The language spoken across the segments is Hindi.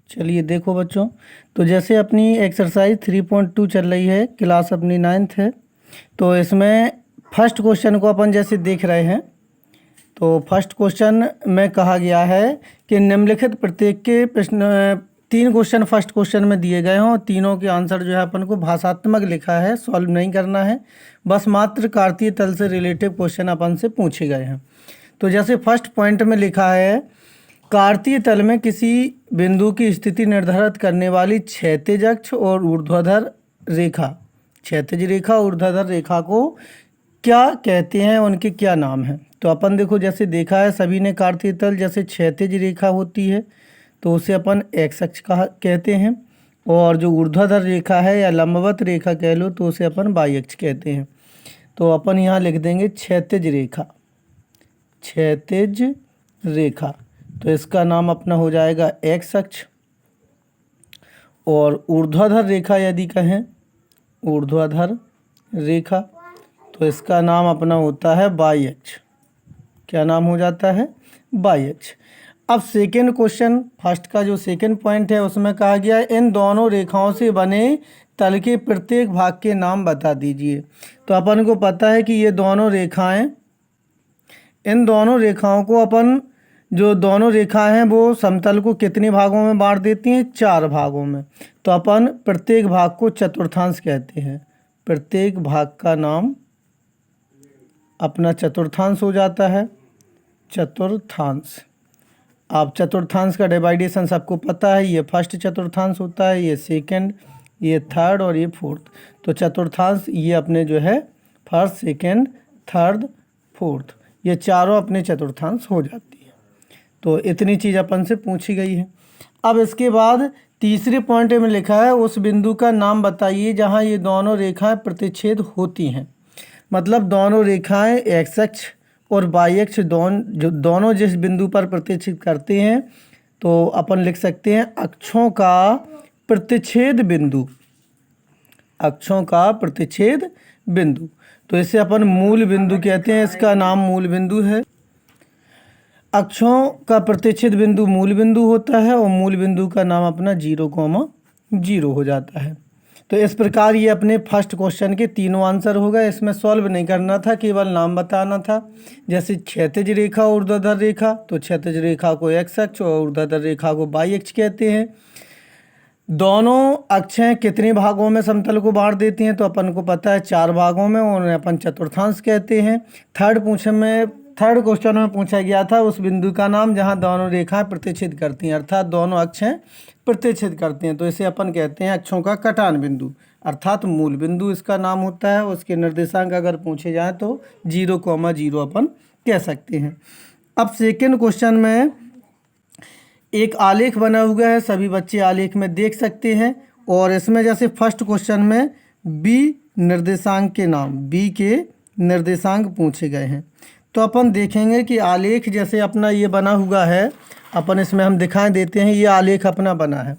चलिए देखो बच्चों, तो जैसे अपनी एक्सरसाइज 3.2 चल रही है, क्लास अपनी 9th है। तो इसमें फर्स्ट क्वेश्चन को अपन जैसे देख रहे हैं, तो फर्स्ट क्वेश्चन में कहा गया है कि निम्नलिखित प्रत्येक के प्रश्न 3 क्वेश्चन फर्स्ट क्वेश्चन में दिए गए हों, तीनों के आंसर जो है अपन को भाषात्मक लिखा है, सॉल्व नहीं करना है, बस मात्र कार्तीय तल से रिलेटिव क्वेश्चन अपन से पूछे गए हैं। तो जैसे फर्स्ट पॉइंट में लिखा है, कार्तीय तल में किसी बिंदु की स्थिति निर्धारित करने वाली क्षैतिज अक्ष और ऊर्ध्वाधर रेखा, क्षैतिज रेखा ऊर्ध्वाधर रेखा को क्या कहते हैं, उनके क्या नाम हैं। तो अपन देखो जैसे देखा है सभी ने, कार्तीय तल जैसे क्षैतिज रेखा होती है तो उसे अपन एक्स अक्ष कहते हैं, और जो ऊर्ध्वाधर रेखा है या लंबवत रेखा कह लो तो उसे अपन वाई अक्ष कहते हैं। तो अपन यहाँ लिख देंगे क्षैतिज रेखा, क्षैतिज रेखा, तो इसका नाम अपना हो जाएगा एक्स अक्ष। और ऊर्ध्वाधर रेखा यदि कहें, ऊर्ध्वाधर रेखा, तो इसका नाम अपना होता है वाई अक्ष। क्या नाम हो जाता है? वाई अक्ष। अब सेकेंड क्वेश्चन, फर्स्ट का जो सेकेंड पॉइंट है उसमें कहा गया है इन दोनों रेखाओं से बने तल के प्रत्येक भाग के नाम बता दीजिए। तो अपन को पता है कि ये दोनों रेखाएं, इन दोनों रेखाओं को अपन, जो दोनों रेखाएं हैं वो समतल को कितने भागों में बांट देती हैं? 4 भागों में। तो अपन प्रत्येक भाग को चतुर्थांश कहते हैं, प्रत्येक भाग का नाम अपना चतुर्थांश हो जाता है, चतुर्थांश। आप चतुर्थांश का डिवाइडेशन सबको पता है, ये फर्स्ट चतुर्थांश होता है, ये सेकंड, ये थर्ड और ये फोर्थ। तो चतुर्थांश ये अपने जो है फर्स्ट, सेकंड, थर्ड, फोर्थ, ये चारों अपने चतुर्थांश हो जाती है। तो इतनी चीज़ अपन से पूछी गई है। अब इसके बाद तीसरे पॉइंट में लिखा है उस बिंदु का नाम बताइए जहाँ ये दोनों रेखाएं प्रतिच्छेद होती हैं। मतलब दोनों रेखाएं एक्स अक्ष और वाई अक्ष दोनों जिस बिंदु पर प्रतिच्छेद करते हैं, तो अपन लिख सकते हैं अक्षों का प्रतिच्छेद बिंदु, अक्षों का प्रतिच्छेद बिंदु। तो इसे अपन मूल बिंदु कहते हैं, इसका नाम मूल बिंदु है। अक्षों का प्रतिच्छेद बिंदु मूल बिंदु होता है और मूल बिंदु का नाम अपना 0,0 हो जाता है। तो इस प्रकार ये अपने फर्स्ट क्वेश्चन के तीनों आंसर हो गए। इसमें सॉल्व नहीं करना था, केवल नाम बताना था। जैसे क्षैतिज रेखा ऊर्ध्वाधर रेखा, तो क्षैतिज रेखा को एक्स अक्ष और ऊर्ध्वाधर रेखा को वाई अक्ष कहते हैं। दोनों अक्षें कितने भागों में समतल को बांट देती हैं? तो अपन को पता है 4 भागों में, और उन्हें अपन चतुर्थांश कहते हैं। थर्ड क्वेश्चन में पूछा गया था उस बिंदु का नाम जहां दोनों रेखाएं प्रतिच्छेद करती हैं, अर्थात दोनों अक्षें प्रतिच्छेद करती हैं, तो इसे अपन कहते हैं अक्षों का कटान बिंदु, अर्थात मूल बिंदु इसका नाम होता है। उसके निर्देशांक अगर पूछे जाएँ तो 0,0 अपन कह सकते हैं। अब सेकेंड क्वेश्चन में एक आलेख बना हुआ है, सभी बच्चे आलेख में देख सकते हैं। और इसमें जैसे फर्स्ट क्वेश्चन में बी निर्देशांक के नाम, बी के निर्देशांक पूछे गए हैं। तो अपन देखेंगे कि आलेख जैसे अपना ये बना हुआ है, अपन इसमें हम दिखाई देते हैं, ये आलेख अपना बना है।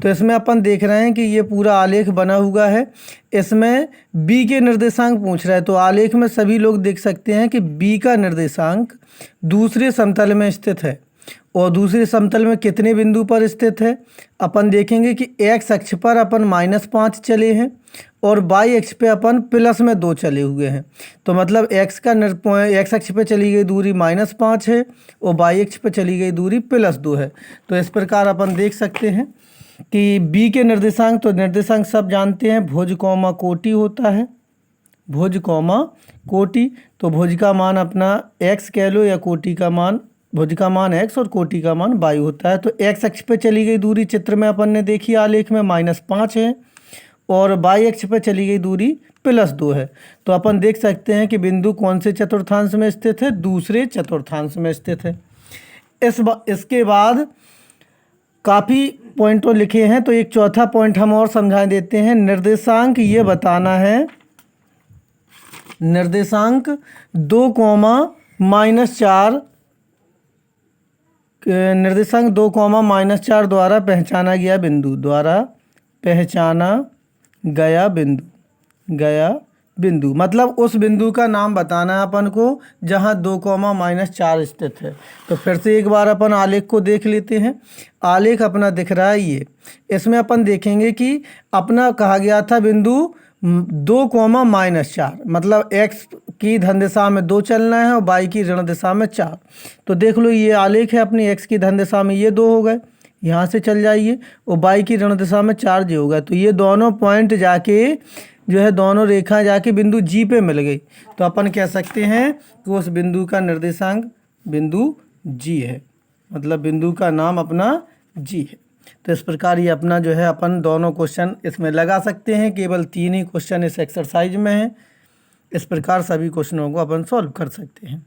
तो इसमें अपन देख रहे हैं कि ये पूरा आलेख बना हुआ है। इसमें बी के निर्देशांक पूछ रहा है, तो आलेख में सभी लोग देख सकते हैं कि बी का निर्देशांक दूसरे समतल में स्थित है, और दूसरे समतल में कितने बिंदु पर स्थित है? अपन देखेंगे कि एक्स अक्ष पर अपन -5 चले हैं और वाई अक्ष पे अपन +2 चले हुए हैं। तो मतलब एक्स अक्ष पे चली गई दूरी -5 है और वाई अक्ष पे चली गई दूरी +2 है। तो इस प्रकार अपन देख सकते हैं कि बी के निर्देशांक, तो निर्देशांक सब जानते हैं, भुज कौमा कोटि होता है, भुज कौमा कोटि। तो भुज का मान अपना एक्स कह लो, या कोटि का मान, भुज का मान एक्स और कोटि का मान वाई होता है। तो एक्स अक्ष पे चली गई दूरी चित्र में अपन ने देखी आलेख में -5 है, और वाई अक्ष पे चली गई दूरी +2 है। तो अपन देख सकते हैं कि बिंदु कौन से चतुर्थांश में स्थित है? दूसरे चतुर्थांश में स्थित है। इसके बाद काफ़ी पॉइंटों लिखे हैं, तो एक चौथा पॉइंट हम और समझा देते हैं। निर्देशांक ये बताना है, निर्देशांक 2,-4, निर्देशांक 2,-4 द्वारा पहचाना गया बिंदु, द्वारा पहचाना गया बिंदु, बिंदु, मतलब उस बिंदु का नाम बताना है अपन को जहाँ 2, -4 स्थित है। तो फिर से एक बार अपन आलेख को देख लेते हैं। आलेख अपना दिख रहा है ये। इसमें अपन देखेंगे कि अपना कहा गया था बिंदु 2, -4, मतलब x की धन दिशा में 2 चलना है और y की ऋण दिशा में 4। तो देख लो ये आलेख है अपनी, x की धन दिशा में ये 2 हो गए, यहाँ से चल जाइए, और y की ऋण दिशा में 4 जो होगा। तो ये दोनों पॉइंट जाके जो है, दोनों रेखा जाके बिंदु G पे मिल गई। तो अपन कह सकते हैं कि उस बिंदु का निर्देशांक बिंदु G है, मतलब बिंदु का नाम अपना G है। तो इस प्रकार ये अपना जो है अपन दोनों क्वेश्चन इसमें लगा सकते हैं। केवल 3 ही क्वेश्चन इस एक्सरसाइज में हैं। इस प्रकार सभी क्वेश्चनों को अपन सॉल्व कर सकते हैं।